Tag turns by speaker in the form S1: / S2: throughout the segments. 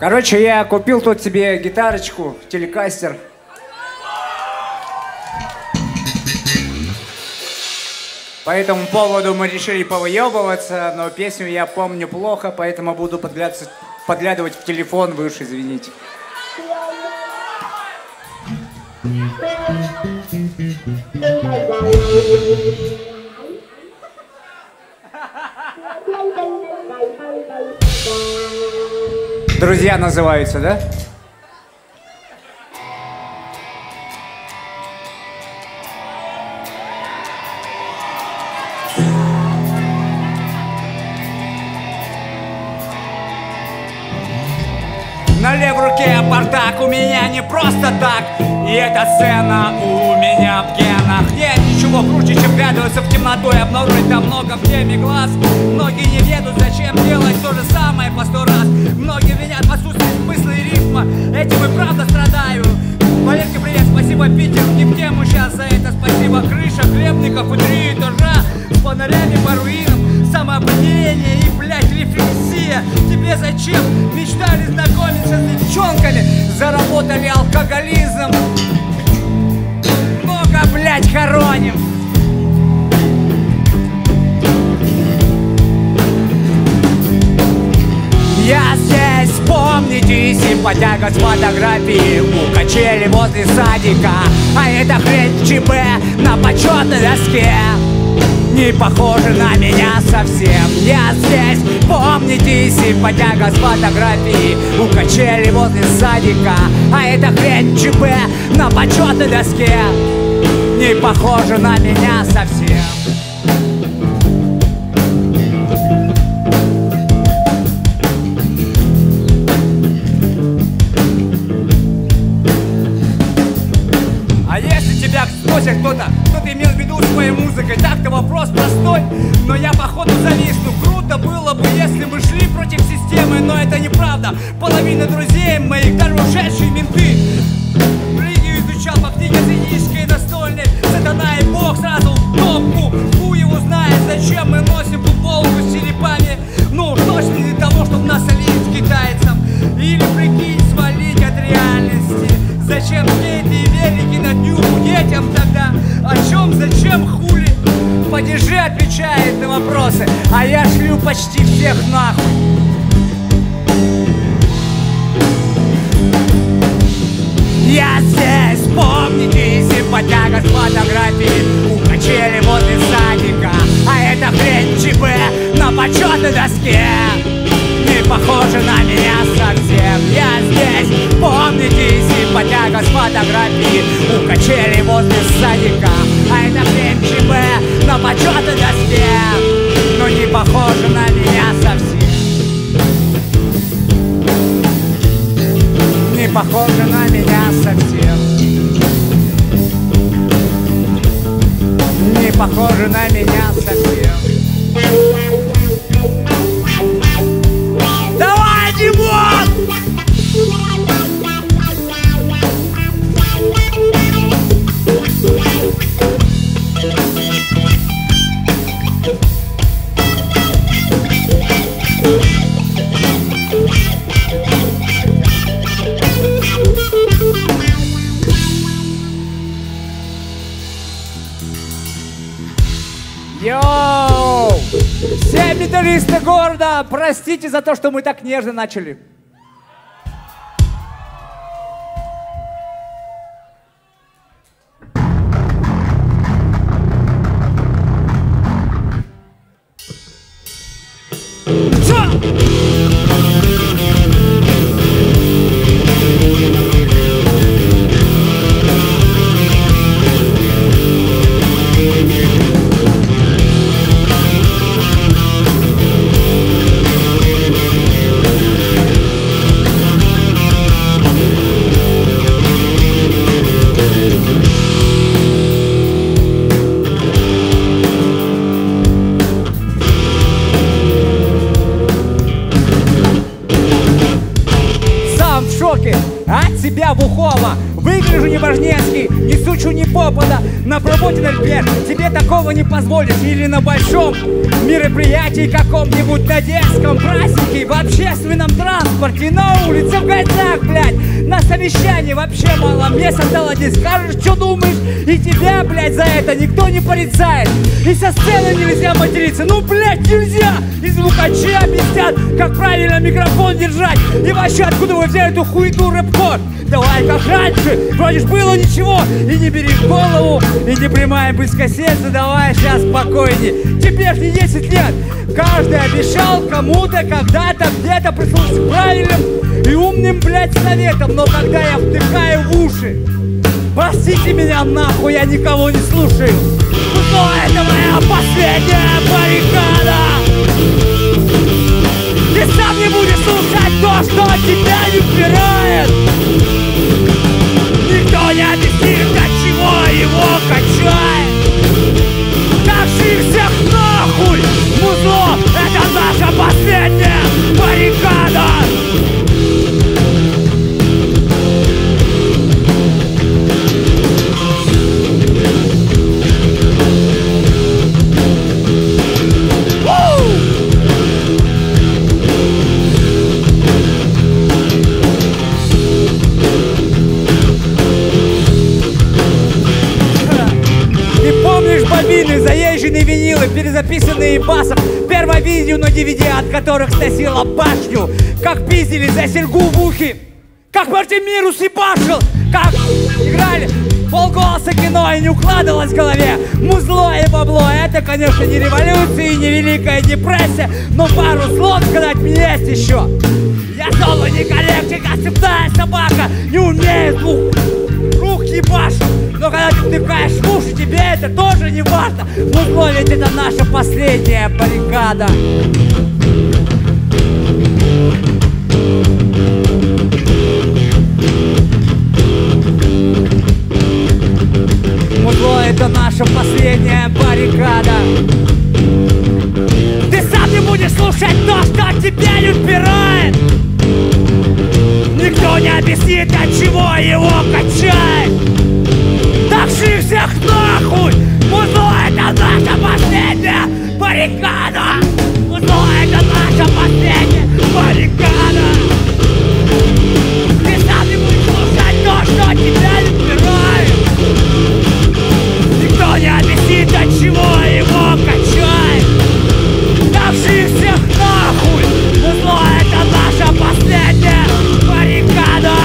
S1: Короче, я купил тут себе гитарочку, телекастер. По этому поводу мы решили повыебываться, но песню я помню плохо, поэтому буду подглядывать в телефон, вы уж извините. Друзья называются, да? На левой руке бардак, у меня не просто так. И эта сцена у меня в генах. Нет ничего круче, чем глядываться в темноту и обнаружить там много в теме глаз. Многие не ведут, зачем делать то же самое по 100 раз. Многие винят в отсутствии смысла и ритма. Этим и правда страдаю. Валерке привет, спасибо, Питер, не в тему сейчас за это. Спасибо, крыша, хлебников и 3 этажа с фонарями по руинам. Самоопределение и, блядь, рефлексия. Тебе зачем? Мечтали знакомиться с девчонками, заработали алкоголизм. Много, блядь, хороним. Я здесь, помните, симпатяга с фотографией у качели возле садика. А эта хрень в ЧБ на почетной доске не похоже на меня совсем. Я здесь, помните, симпатяга с фотографией у качели возле садика. А эта хрень в ЧБ на почетной доске не похоже на меня совсем. Спросит кто-то, что ты имел в виду своей музыкой. Так-то вопрос простой, но я походу зависну. Круто было бы, если бы шли против системы, но это неправда. Половина друзей моих, даже ушедшие менты, религию изучал по книге сатанической настольной. Сатана и Бог сразу в топку. Хуй его знает, зачем мы носим футболку с черепами. Ну уж точно не для того, чтобы нас олить китайцам. Или, прикинь, свалить от реальности. Зачем скейты и велики на днюху детям тогда? О чем, зачем, хули? Падежи отвечает на вопросы, а я шлю почти всех нахуй. Я здесь, помните, симпатяга с фотографией у качели возле садика. А эта хрень ЧБ на почетной доске не похоже на меня совсем. Я здесь, помните, симпатяга с фотографией у качели возле садика. А это хрень ЧБ на почетной доске, но не похоже на меня совсем. Не похоже на меня совсем. Не похоже на меня совсем. Давай, Димон! Йоу! Все металлисты города, простите за то, что мы так нежно начали. От тебя бухого Выгляжу не важнецкий, не сучу не попада. На работе, например, тебе такого не позволишь. Или на большом мероприятии каком-нибудь, на детском празднике, в общественном транспорте, на улице, в гостях, блядь. На совещании вообще мало места стало, здесь скажешь, что думаешь, и тебя, блядь, за это никто не порицает. И со сцены нельзя материться, ну, блядь, нельзя. И звукачи объяснят, как правильно микрофон держать. И вообще, откуда вы взяли эту хуету рэп-код? Давай, как раньше, вроде ж было ничего. И не бери в голову, и не примай близко сердце. Давай сейчас спокойней. Тебе ж не 10 лет. Каждый обещал кому-то когда-то где-то прислушаться к правильным и умным, блядь, советам. Но когда я втыкаю в уши, простите меня нахуй, я никого не слушаю. Но это моя последняя баррикада. Ты сам не будешь слушать то, что тебя не упирает. Никто не объяснит, от чего его качает. Тащи всех нахуй, музло, это наша последняя баррикада. Бобины, заезженные винилы, перезаписанные басом. Первое видео на DVD, от которых сносило башню. Как пиздили за серьгу в ухе, как Мартимирус ебашил, как играли полголоса кино и не укладывалось в голове. Музло и бабло, это, конечно, не революция и не Великая депрессия, но пару слов сказать мне есть еще. Я снова не коллектик, а цепная собака, не умею двух рук ебашу. Но когда ты втыкаешь в уши, тебе это тоже не важно. Музло, ведь это наша последняя баррикада. Музло, это наша последняя баррикада. Ты сам не будешь слушать то, что тебя не упирает. Никто не объяснит, от чего его качает. Тащи всех нахуй! Музло, это наша последняя баррикада! Музло, это наша последняя баррикада! Ты сам не будешь слушать то, что тебя не упирает. Никто не объяснит, от чего его качает. Тащи всех нахуй! Музло, это наша последняя баррикада!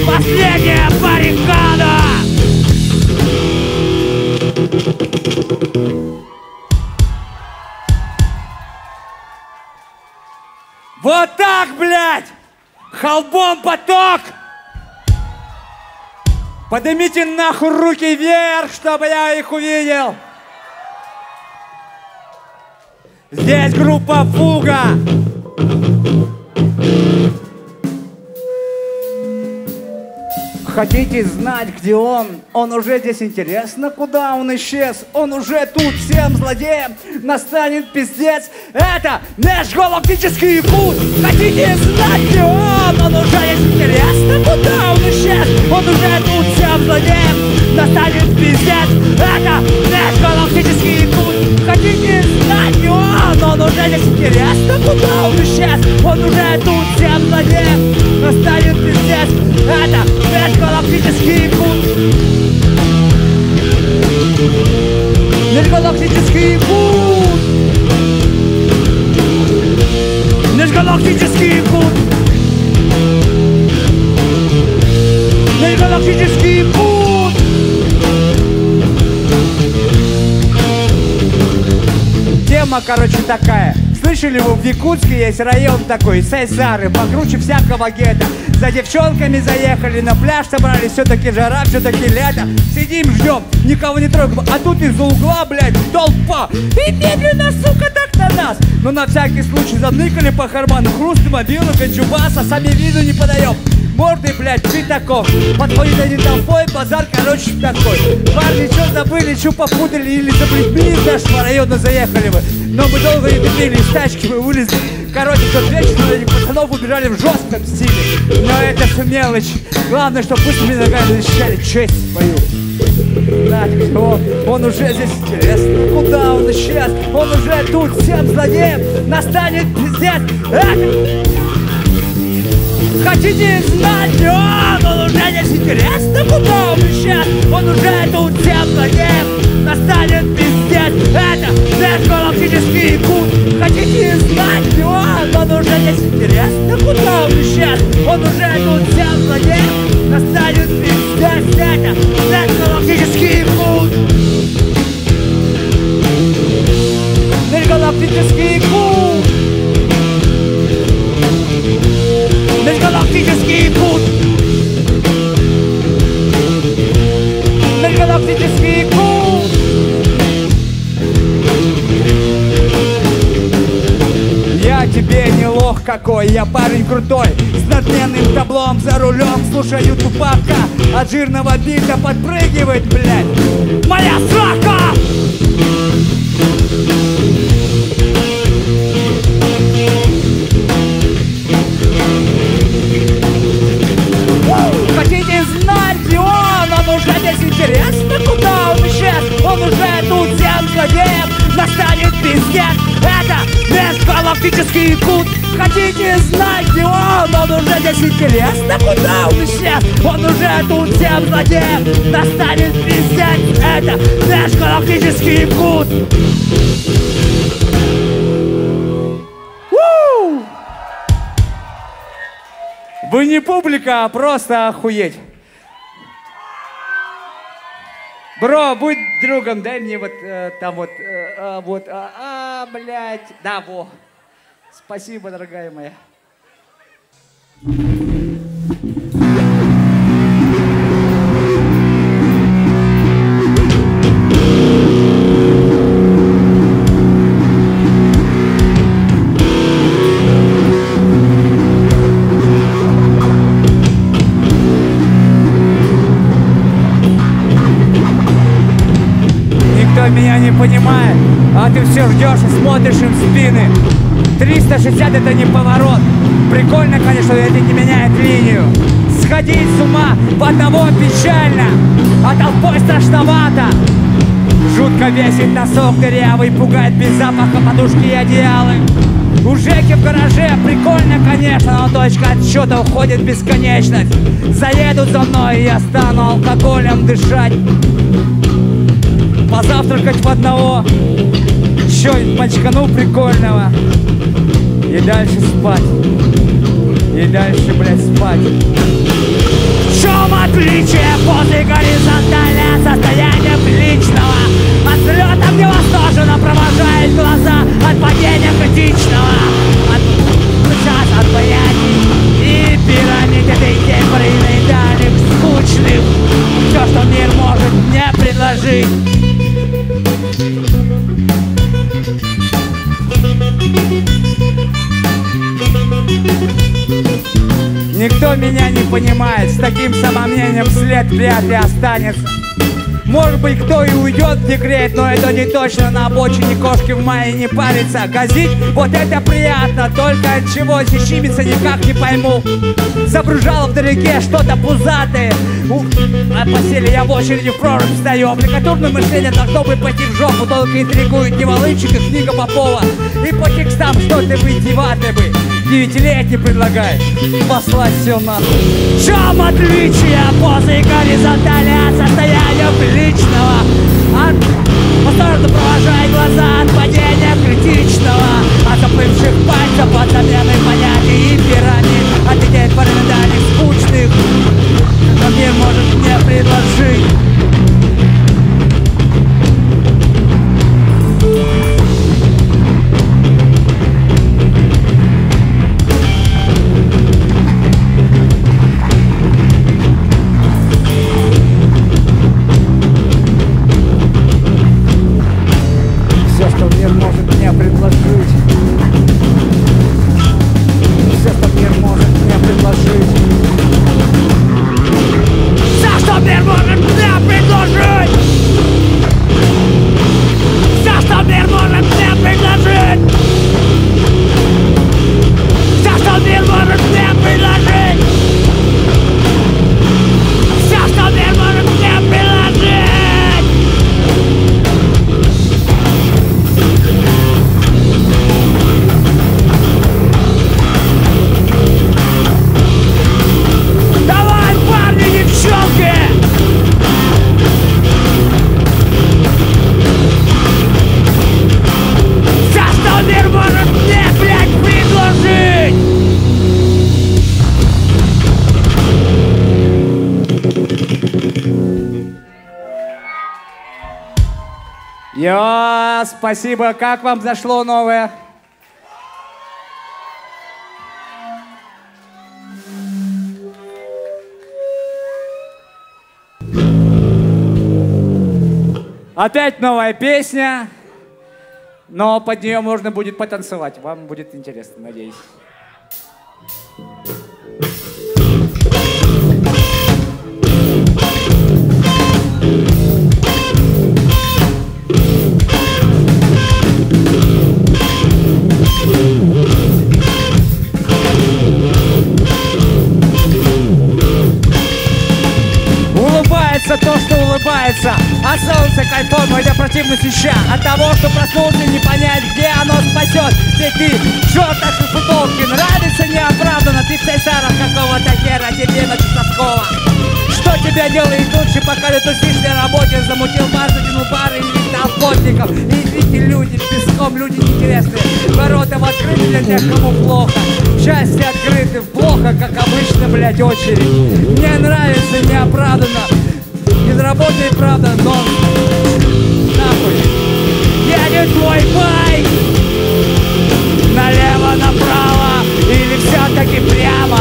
S1: Последняя баррикада! Вот так, блядь! Холбом поток! Поднимите нахуй руки вверх, чтобы я их увидел! Здесь группа «Фуга». Хотите знать, где он? Он уже здесь, интересно, куда он исчез? Он уже тут всем злодеям настанет пиздец. Это межгалактический путь. Хотите знать, где он? Он уже здесь, интересно, куда он исчез? Он уже тут всем злодеям настанет пиздец. Это межгалактический путь. Хотите знать, где он? Он уже здесь, интересно, куда он исчез? Он уже тут всем злодеям настанет пиздец. Это межгалактический путь. Межгалактический путь. Межгалактический путь. Межгалактический путь. тема, короче, такая. Слышали вы, в Якутске есть район такой, Сайсары, покруче всякого гетто. За девчонками заехали на пляж, собрались, все-таки жара, все-таки лето. Сидим, ждем, никого не трогаем, а тут из-за угла, блядь, толпа. И медленно, сука, так на нас. Но на всякий случай заныкали по карману, хруст мобилок и чубаса, сами виду не подаем. Морды, блядь, пятаков. Подходит один толпой, базар, короче, такой. Парни, что забыли, что попутали или заблюдили, из нашего района заехали вы. Но мы долго не тупили, из тачки мы вылезли. Короче, тот вечер на этих пацанов убежали в жестком стиле. Но это все мелочь. Главное, что быстрыми ногами защищали честь свою. Так, он уже здесь, интересно, куда он исчез? Он уже тут, всем злодеем настанет пиздец. Хотите знать, он уже здесь, интересно, куда он исчез? Он уже тут, всем злодеем настанет пиздец. Это межгалактический кут. Хотите знать, он уже здесь, интересно, куда он исчез? Он уже тут, всем злодеем настанет пиздец. Это межгалактический кут. Межгалактический кут. Межгалактический путь. Межгалактический путь. Я тебе не лох какой, я парень крутой, с надменным таблом за рулем, слушаю Тупака, от жирного бита подпрыгивает, блядь, моя срака! Хотите знать, где он уже здесь, интересно, куда он исчез? Он уже тут, всем злодеем настанет пиздец. Это межгалактический кут. Хотите знать, где он уже здесь, интересно, куда он исчез? Он уже тут, всем злодеем настанет пиздец. Это межгалактический кут. Вы не публика, а просто охуеть. Бро, будь другом, дай мне вот там вот, блядь, да, во. Спасибо, дорогая моя. Никто меня не понимает, а ты все ждешь и смотришь им в спины. 360 это не поворот. Прикольно, конечно, это не меняет линию. Сходить с ума в одного печально, а толпой страшновато. Жутко весит носок дырявый, пугает без запаха подушки и одеялы. У Жеки в гараже прикольно, конечно, но точка отсчета уходит в бесконечность. Заедут за мной, и я стану алкоголем дышать. Позавтракать в одного, еще мочкану прикольного. И дальше спать. И дальше, блядь, спать. В чем отличие после горизонтальное состояние личного? От взлета, где восторженно провожает глаза от падения критичного. От баяний и пирамид этой тембрины дальних скучных. Все, что мир может мне предложить. Никто меня не понимает, с таким самомнением след вряд ли останется. Может быть, кто и уйдет в декрет, но это не точно. На обочине кошки в мае не парится. Газить, вот это приятно, только от чего щемится, никак не пойму. Забружало вдалеке что-то пузатое. А посели я в очереди в прорубь стою. Аппликатурное мышление должно быть пойти в жопу. Только интригует не Волынчик и книга Попова. И по текстам что-то витиеватое бы 9-летний предлагает послать все нахуй. В чем отличие позы горизонтали от состояния личного? Осторожно провожай глаза от падения критичного, от заплывших пальцев, от замены понятий и пирамид, от идей параноидальных скучных, но мир может мне предложить. Йо, спасибо. Как вам зашло новое? Опять новая песня, но под нее можно будет потанцевать. Вам будет интересно, надеюсь. Улыбается то, что улыбается, а солнце кайфово для противно свеча. От того, что проснулся, не понять, где оно спасет. Ведь ты в шортах и футболке, нравится неоправданно. Ты в цейсарах какого-то хера, тебе ночь тоскова. Что тебя делает лучше, пока ты тусишь на работе? Замутил бар, затянул бар и летал плотников. И видите, люди песком, люди неинтересные. Ворота в открыты для тех, кому плохо. Счастье открыты, плохо, как обычно, блядь, очередь. Мне нравится неоправданно. Без работы и правда, но нахуй. Едет твой байк налево, направо или все-таки прямо.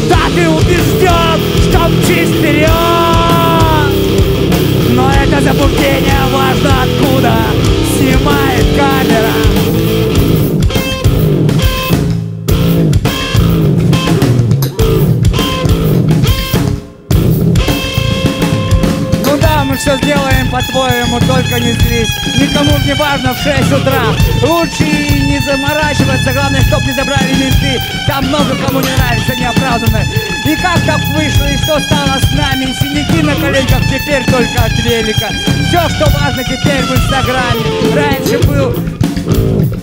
S1: Да, ты убежден, что мчишь вперед, но это заблуждение важно откуда снимает камера. Мы все сделаем по-твоему, только не злись. Никому не важно в 6 утра. Лучше не заморачиваться, главное, чтоб не забрали менты. Там много кому не нравится неоправданно. И как так вышло, и что стало с нами? Синяки на коленках теперь только от велика. Все, что важно теперь в инстаграме. Раньше был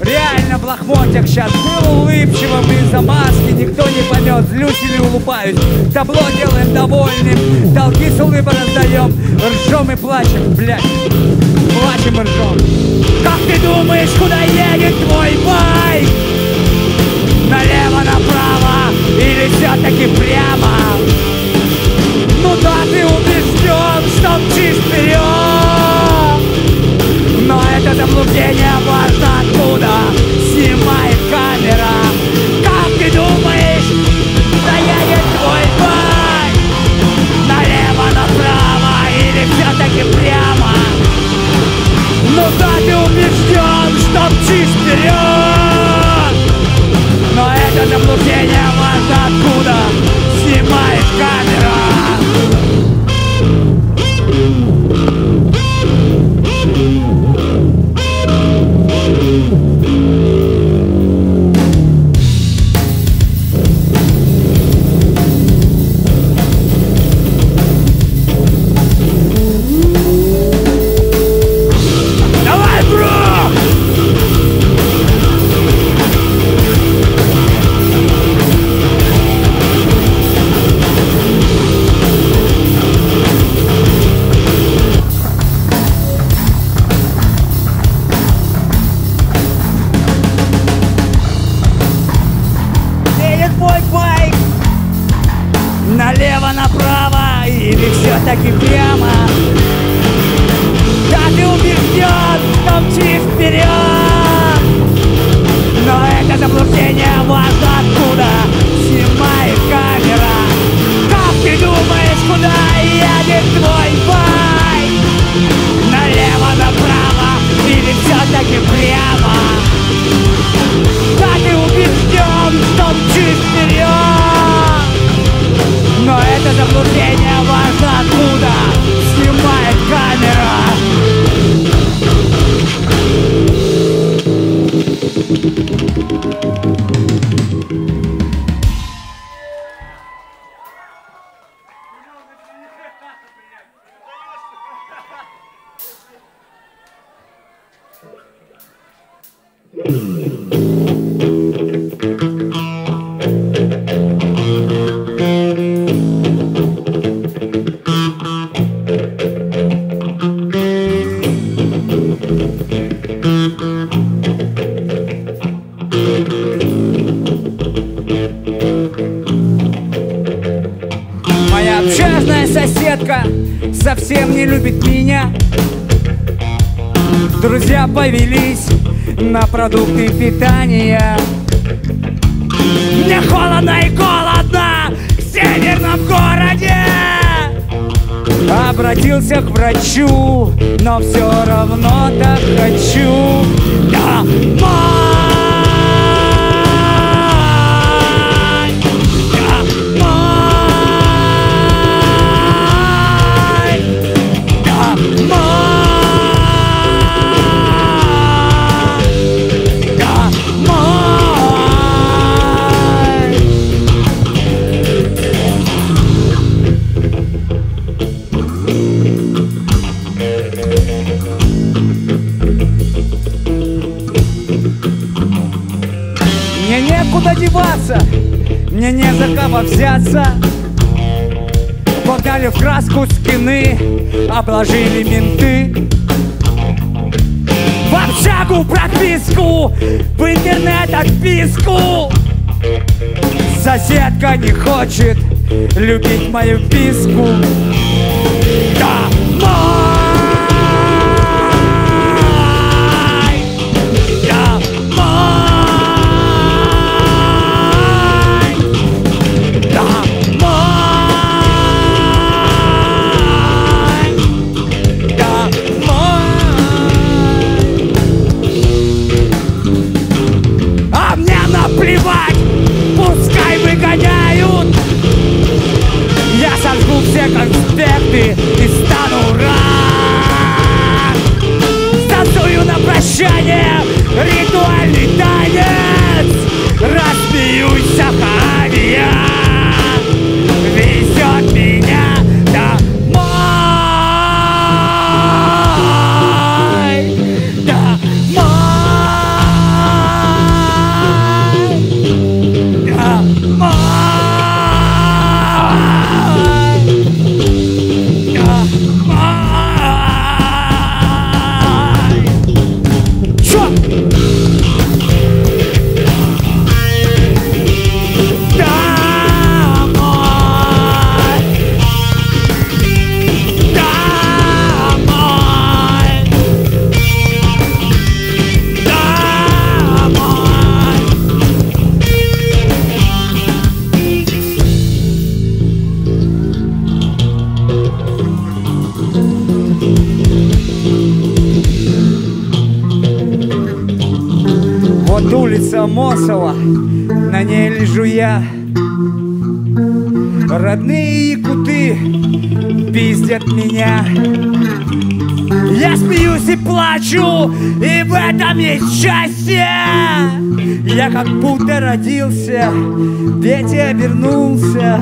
S1: реально в лохмотьях, сейчас был улыбчивым из-за маски. Никто не поймет, злюсь или улыбаюсь. Табло делаем довольным, долги с улыбой раздаем. Ржем и плачем, блядь, плачем и ржем. Как ты думаешь, куда едет твой байк? Налево, направо или все-таки прямо? Ну да, ты убежден, что мчишь вперед, но это заблуждение важно откуда снимает камера. Как ты думаешь, куда едет твой байк? Налево, направо или все-таки прямо? Ну да, ты убежден, что мчишь вперед, но это заблуждение важно откуда снимает камера. Налево, направо или все-таки прямо? Да, ты убежден, что мчишь вперед, но это заблуждение важно откуда снимает камера. Как ты думаешь, куда едет твой байк? Налево, направо или все-таки прямо? Да, ты убежден, что мчишь вперед, но это заблуждение важно откуда снимает камера. Моя общажная соседка совсем не любит меня. Друзья повелись на продукты питания. Мне холодно и голодно в северном городе. Обратился к врачу, но все равно так хочу домой. Мне некуда деваться, мне не за кого взяться. Погнали в краску скины, обложили менты. В общагу прописку, в интернет отписку. Соседка не хочет любить мою писку. Домой! Плевать, пускай выгоняют. Я сожгу все конспекты и стану рад. Станцую на прощание ритуальный танец. Рассмеюсь, Сахария везет меня домой. Вот улица Мосова, на ней лежу я. Родные якуты пиздят меня. Я смеюсь и плачу, и в этом есть счастье. Я как будто родился, Петя вернулся.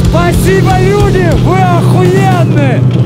S1: Спасибо, люди, вы охуенные!